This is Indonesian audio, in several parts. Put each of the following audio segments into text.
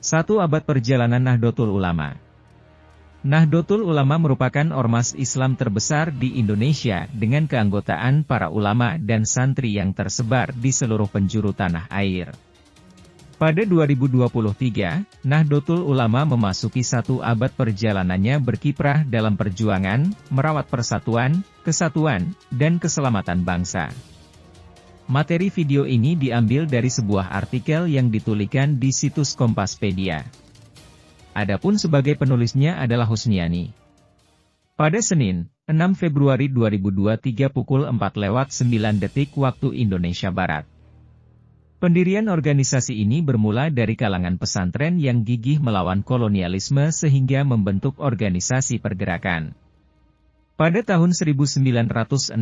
1 abad perjalanan Nahdlatul Ulama. Nahdlatul Ulama merupakan ormas Islam terbesar di Indonesia dengan keanggotaan para ulama dan santri yang tersebar di seluruh penjuru tanah air. Pada 2023, Nahdlatul Ulama memasuki 1 abad perjalanannya berkiprah dalam perjuangan, merawat persatuan, kesatuan, dan keselamatan bangsa. Materi video ini diambil dari sebuah artikel yang dituliskan di situs Kompaspedia. Adapun sebagai penulisnya adalah Husniani. Pada Senin, 6 Februari 2023 pukul 4:09 waktu Indonesia Barat. Pendirian organisasi ini bermula dari kalangan pesantren yang gigih melawan kolonialisme sehingga membentuk organisasi pergerakan. Pada tahun 1916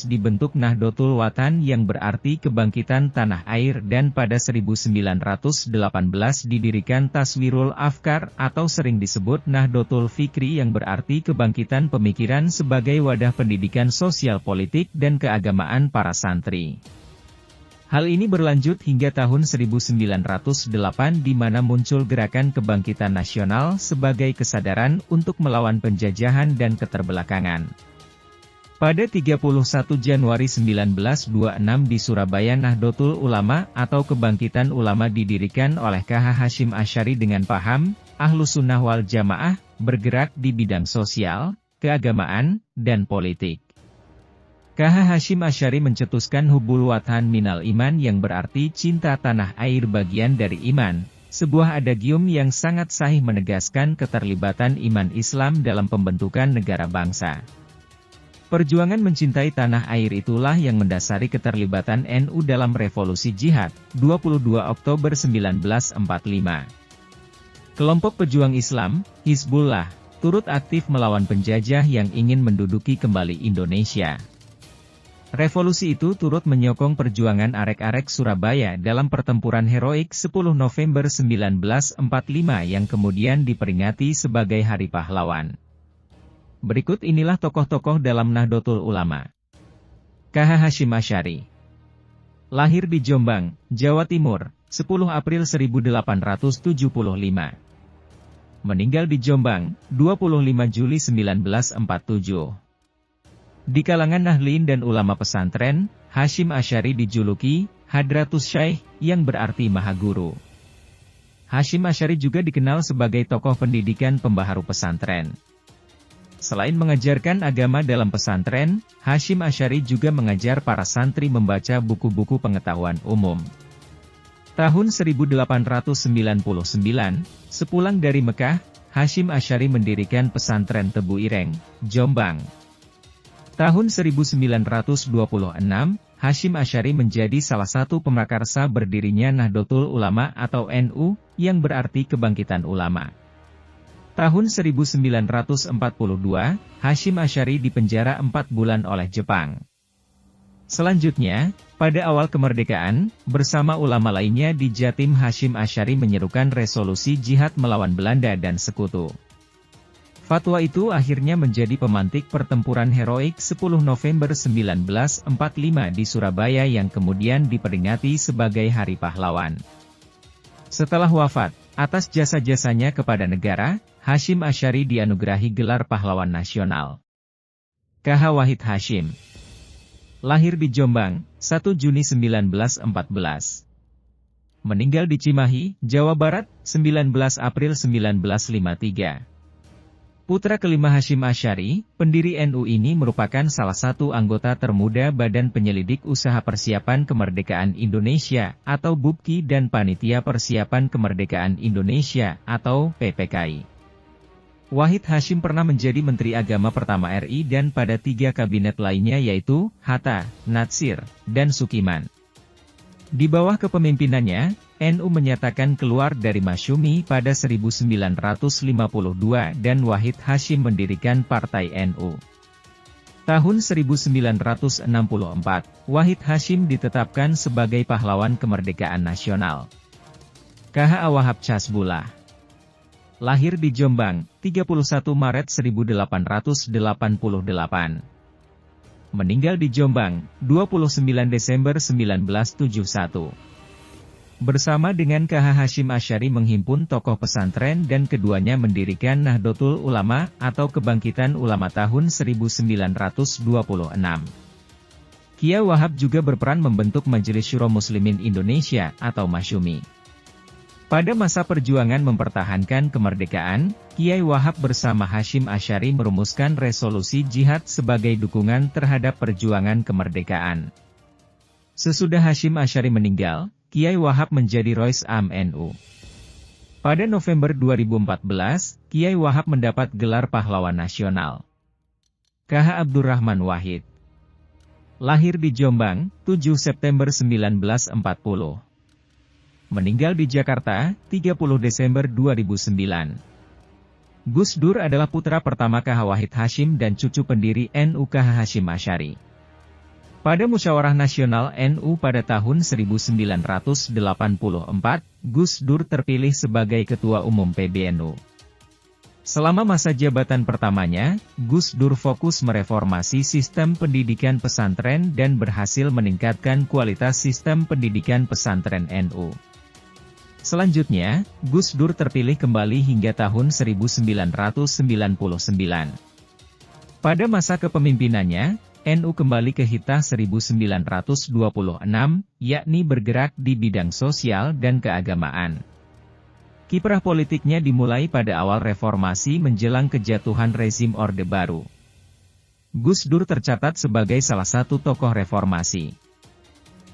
dibentuk Nahdlatul Watan yang berarti kebangkitan tanah air dan pada 1918 didirikan Taswirul Afkar atau sering disebut Nahdlatul Fikri yang berarti kebangkitan pemikiran sebagai wadah pendidikan sosial politik dan keagamaan para santri. Hal ini berlanjut hingga tahun 1908 di mana muncul gerakan kebangkitan nasional sebagai kesadaran untuk melawan penjajahan dan keterbelakangan. Pada 31 Januari 1926 di Surabaya Nahdlatul Ulama atau Kebangkitan Ulama didirikan oleh KH Hasyim Asy'ari dengan paham, Ahlus Sunnah wal Jamaah, bergerak di bidang sosial, keagamaan, dan politik. KH Hasyim Asy'ari mencetuskan Hubbul Watan minal iman yang berarti cinta tanah air bagian dari iman, sebuah adagium yang sangat sahih menegaskan keterlibatan iman Islam dalam pembentukan negara bangsa. Perjuangan mencintai tanah air itulah yang mendasari keterlibatan NU dalam revolusi jihad, 22 Oktober 1945. Kelompok pejuang Islam, Hizbullah, turut aktif melawan penjajah yang ingin menduduki kembali Indonesia. Revolusi itu turut menyokong perjuangan arek-arek Surabaya dalam pertempuran heroik 10 November 1945 yang kemudian diperingati sebagai Hari Pahlawan. Berikut inilah tokoh-tokoh dalam Nahdlatul Ulama. KH Hasyim Asy'ari. Lahir di Jombang, Jawa Timur, 10 April 1875. Meninggal di Jombang, 25 Juli 1947. Di kalangan nahdlin dan ulama pesantren, Hasyim Asy'ari dijuluki Hadratus Syaikh, yang berarti Maha Guru. Hasyim Asy'ari juga dikenal sebagai tokoh pendidikan pembaharu pesantren. Selain mengajarkan agama dalam pesantren, Hasyim Asy'ari juga mengajar para santri membaca buku-buku pengetahuan umum. Tahun 1899, sepulang dari Mekah, Hasyim Asy'ari mendirikan pesantren Tebu Ireng, Jombang. Tahun 1926, Hasyim Asy'ari menjadi salah satu pemakarsa berdirinya Nahdlatul Ulama atau NU, yang berarti kebangkitan ulama. Tahun 1942, Hasyim Asy'ari dipenjara 4 bulan oleh Jepang. Selanjutnya, pada awal kemerdekaan, bersama ulama lainnya di Jatim Hasyim Asy'ari menyerukan resolusi jihad melawan Belanda dan sekutu. Fatwa itu akhirnya menjadi pemantik pertempuran heroik 10 November 1945 di Surabaya yang kemudian diperingati sebagai Hari Pahlawan. Setelah wafat, atas jasa-jasanya kepada negara, Hasyim Asy'ari dianugerahi gelar Pahlawan Nasional. KH Wahid Hasyim. Lahir di Jombang, 1 Juni 1914. Meninggal di Cimahi, Jawa Barat, 19 April 1953. Putra kelima Hasyim Asy'ari, pendiri NU ini merupakan salah satu anggota termuda Badan Penyelidik Usaha Persiapan Kemerdekaan Indonesia atau BUPKI dan Panitia Persiapan Kemerdekaan Indonesia atau PPKI. Wahid Hasyim pernah menjadi Menteri Agama pertama RI dan pada 3 kabinet lainnya yaitu Hatta, Natsir, dan Sukiman. Di bawah kepemimpinannya, NU menyatakan keluar dari Masyumi pada 1952 dan Wahid Hasyim mendirikan Partai NU. Tahun 1964, Wahid Hasyim ditetapkan sebagai pahlawan kemerdekaan nasional. KH Wahab Casbullah. Lahir di Jombang, 31 Maret 1888. Meninggal di Jombang, 29 Desember 1971. Bersama dengan KH Hasyim Asy'ari menghimpun tokoh pesantren dan keduanya mendirikan Nahdlatul Ulama atau Kebangkitan Ulama tahun 1926. Kiai Wahab juga berperan membentuk Majelis Syuro Muslimin Indonesia atau Masyumi. Pada masa perjuangan mempertahankan kemerdekaan, Kiai Wahab bersama Hasyim Asy'ari merumuskan resolusi jihad sebagai dukungan terhadap perjuangan kemerdekaan. Sesudah Hasyim Asy'ari meninggal, Kiai Wahab menjadi Rois Am NU. Pada November 2014, Kiai Wahab mendapat gelar Pahlawan Nasional. KH Abdurrahman Wahid. Lahir di Jombang, 7 September 1940. Meninggal di Jakarta, 30 Desember 2009. Gus Dur adalah putra pertama KH Wahid Hasyim dan cucu pendiri NU KH Hasyim Asy'ari. Pada Musyawarah Nasional NU pada tahun 1984, Gus Dur terpilih sebagai Ketua Umum PBNU. Selama masa jabatan pertamanya, Gus Dur fokus mereformasi sistem pendidikan pesantren dan berhasil meningkatkan kualitas sistem pendidikan pesantren NU. Selanjutnya, Gus Dur terpilih kembali hingga tahun 1999. Pada masa kepemimpinannya, NU kembali ke hitah 1926, yakni bergerak di bidang sosial dan keagamaan. Kiprah politiknya dimulai pada awal reformasi menjelang kejatuhan rezim Orde Baru. Gus Dur tercatat sebagai salah satu tokoh reformasi.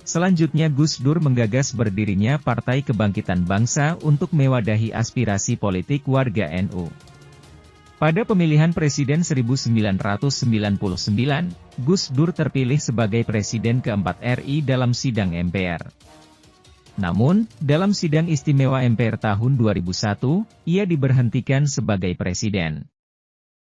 Selanjutnya Gus Dur menggagas berdirinya Partai Kebangkitan Bangsa untuk mewadahi aspirasi politik warga NU. Pada pemilihan presiden 1999, Gus Dur terpilih sebagai Presiden keempat RI dalam sidang MPR. Namun, dalam sidang istimewa MPR tahun 2001, ia diberhentikan sebagai presiden.